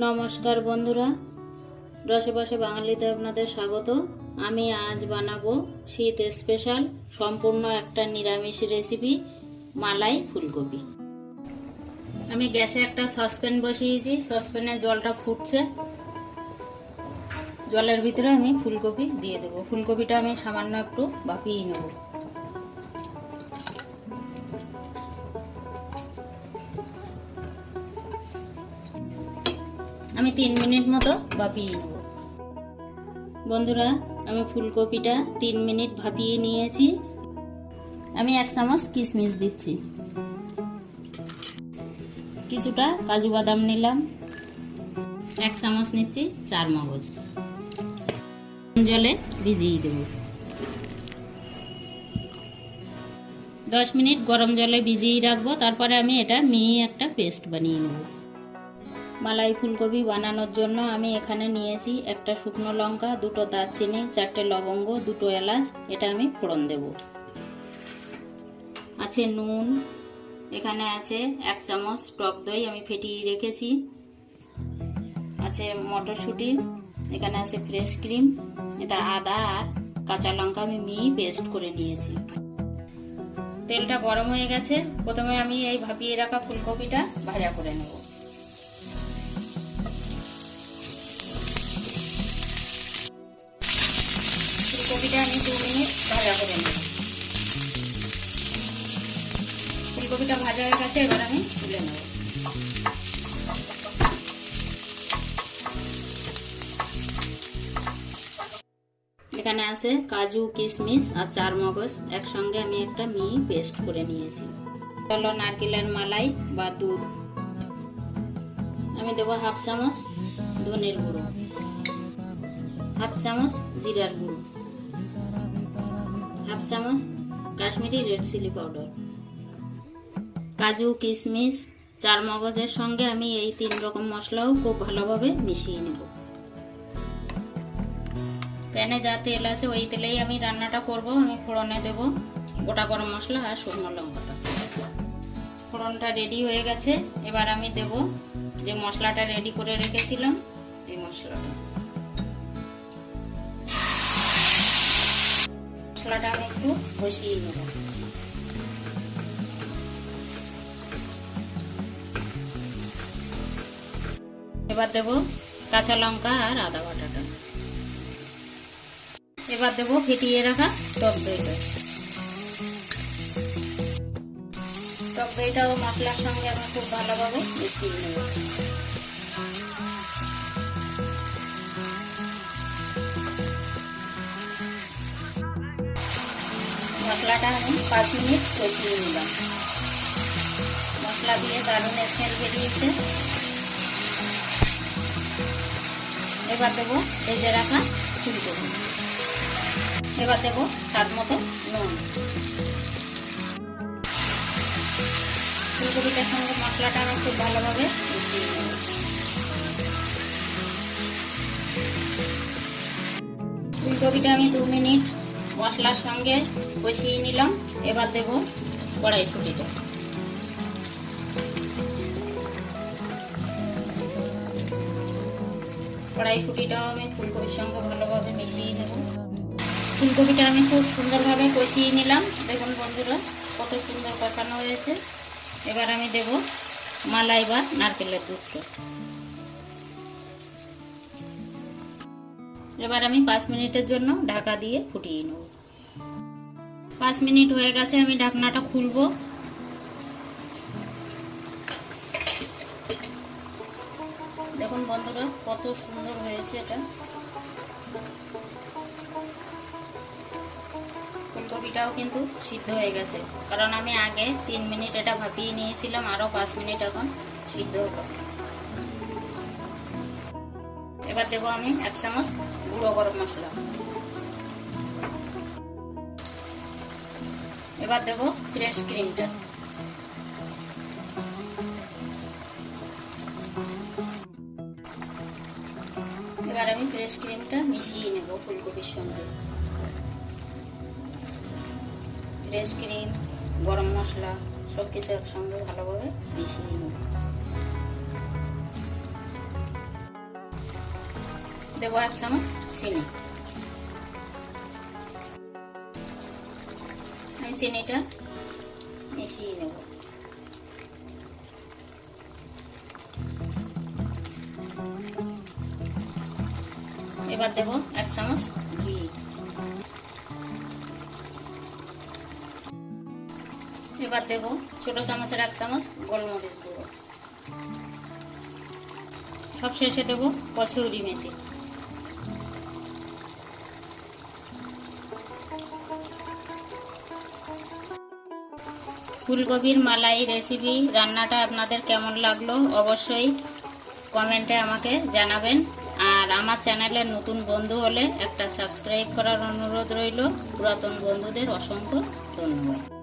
নমস্কার বন্ধুরা, রসে বসে বাঙালিতে আপনাদের স্বাগত। আমি আজ বানাবো শীত স্পেশাল সম্পূর্ণ একটা নিরামিষ রেসিপি, মালাই ফুলকপি। আমি গ্যাসে একটা সসপ্যান বসিয়েছি, সসপ্যানে জলটা ফুটছে। জলের ভিতরে আমি ফুলকপি দিয়ে দেবো। ফুলকপিটা আমি সামান্য একটু ভাপিয়ে নেব। আমি 3 মিনিট মতো ভাপিয়ে নেব। বন্ধুরা, আমি ফুলকপিটা 3 মিনিট ভাপিয়ে নিয়েছি। আমি 1 চামচ কিশমিশ দিচ্ছি, কিছুটা কাজু বাদাম নিলাম, 1 চামচ নিচ্ছি চারমগজ। জলে ভিজিয়ে দেব। 10 মিনিট গরম জলে ভিজিয়ে রাখবো। তারপরে আমি এটা মিহি একটা পেস্ট বানিয়ে নেব। মালাই ফুলকপি বানানোর জন্য আমি এখানে নিয়েছি একটা শুকনো লঙ্কা, 2টো দারচিনি, 4টে লবঙ্গ, 2টো এলাচ। এটা আমি ফোড়ন দেব। আছে নুন, এখানে আছে 1 চামচ টক দই আমি ফেটিয়ে রেখেছি, আছে মটরশুঁটি, এখানে আছে ফ্রেশ ক্রিম, এটা আদা আর কাঁচা লঙ্কা আমি মিহি পেস্ট করে নিয়েছি। তেলটা গরম হয়ে গেছে। প্রথমে আমি এই ভাপিয়ে রাখা ফুলকপিটা ভাজা করে নেব। ফুলকপিটা আমি 2 মিনিট ভাজা করে নেব। ফুলকপিটা ভাজা হয়ে গেছে, এবার আমি তুলে নেব। এখানে আছে কাজু, কিশমিশ আর চারমগজ একসঙ্গে আমি একটা মিহি পেস্ট করে নিয়েছি। হলো নারকেলের মালাই বা দুধ। আমি দেবো 1/2 চামচ ধনের গুঁড়ো, 1/2 চামচ জিরার গুঁড়ো, 1/2 চামচ কাশ্মীরি রেড চিলি পাউডার। কাজু, কিশমিশ, চারমগজের সঙ্গে আমি এই 3 রকম মশলাও খুব ভালোভাবে মিশিয়ে নেব। প্যানে যা তেল আছে ওই তেলেই আমি রান্নাটা করব। আমি ফোড়নে দেব গোটা গরম মশলা আর শুকনো লঙ্কাটা। ফোড়নটা রেডি হয়ে গেছে। এবার আমি দেব যে মশলাটা রেডি করে রেখেছিলাম, এই মশলাটা। মশলাটা আমি একটু কষিয়ে নেব। এবার দেব কাঁচা লঙ্কা আর আদা বাটাটা। এবার দেব ফেটিয়ে রাখা টক দইটা। টক দইটাও মশলার সঙ্গে আমি খুব ভালোভাবে মিশিয়ে নেব। মশলাটা আমি 5 মিনিট কষিয়ে নিলাম। মশলা দিয়ে দারুণ স্মেল বেরিয়েছে। এবার দেবো ভেজে রাখা ফুলকপি। এবার দেবো স্বাদ মতো নুন। ফুলকপিটার সঙ্গে মশলাটা আমি খুব ভালোভাবে মিশিয়ে নেব। ফুলকপিটা আমি 2 মিনিট মশলার সঙ্গে কষিয়ে নিলাম। এবার দেবো কড়াইশুঁটিটা। কড়াইশুঁটিটাও আমি ফুলকপির সঙ্গে ভালোভাবে মিশিয়ে নেব। ফুলকপিটা আমি খুব সুন্দরভাবে কষিয়ে নিলাম। দেখুন বন্ধুরা, কত সুন্দর কষানো হয়েছে। এবার আমি দেব মালাই বা নারকেলের দুধটা। এবার আমি 5 মিনিটের জন্য ঢাকা দিয়ে ফুটিয়ে নেব। 5 মিনিট হয়ে গেছে, আমি ঢাকনাটা খুলবো। দেখুন বন্ধুরা, কত সুন্দর হয়েছে এটা। ফুলকপিটাও কিন্তু সিদ্ধ হয়ে গেছে, কারণ আমি আগে 3 মিনিট এটা ভাপিয়ে নিয়েছিলাম। আরও 5 মিনিট এখন সিদ্ধ হবে। এবার দেবো আমি 1 চামচ গুঁড়ো গরম মশলা। এবার দেবো ফ্রেশ ক্রিমটা। এবার আমি ফ্রেশ ক্রিমটা মিশিয়ে নেব ফুলকপির সঙ্গে। ফ্রেশ ক্রিম, গরম মশলা সব কিছু একসঙ্গে ভালোভাবে মিশিয়ে নেব। দেবো 1 চামচ চিনি। আমি চিনিটা মিশিয়ে নেব। এবার দেব 1 চামচ ঘি। এবার দেব ছোট চামচের 1 চামচ গোলমরিচ গুঁড়ো। সব শেষে দেব কসুরি মেথি। ফুলকপির মালাই রেসিপি রান্নাটা আপনাদের কেমন লাগলো অবশ্যই কমেন্টে আমাকে জানাবেন। আর আমার চ্যানেলের নতুন বন্ধু হলে একটা সাবস্ক্রাইব করার অনুরোধ রইল। পুরাতন বন্ধুদের অসংখ্য ধন্যবাদ।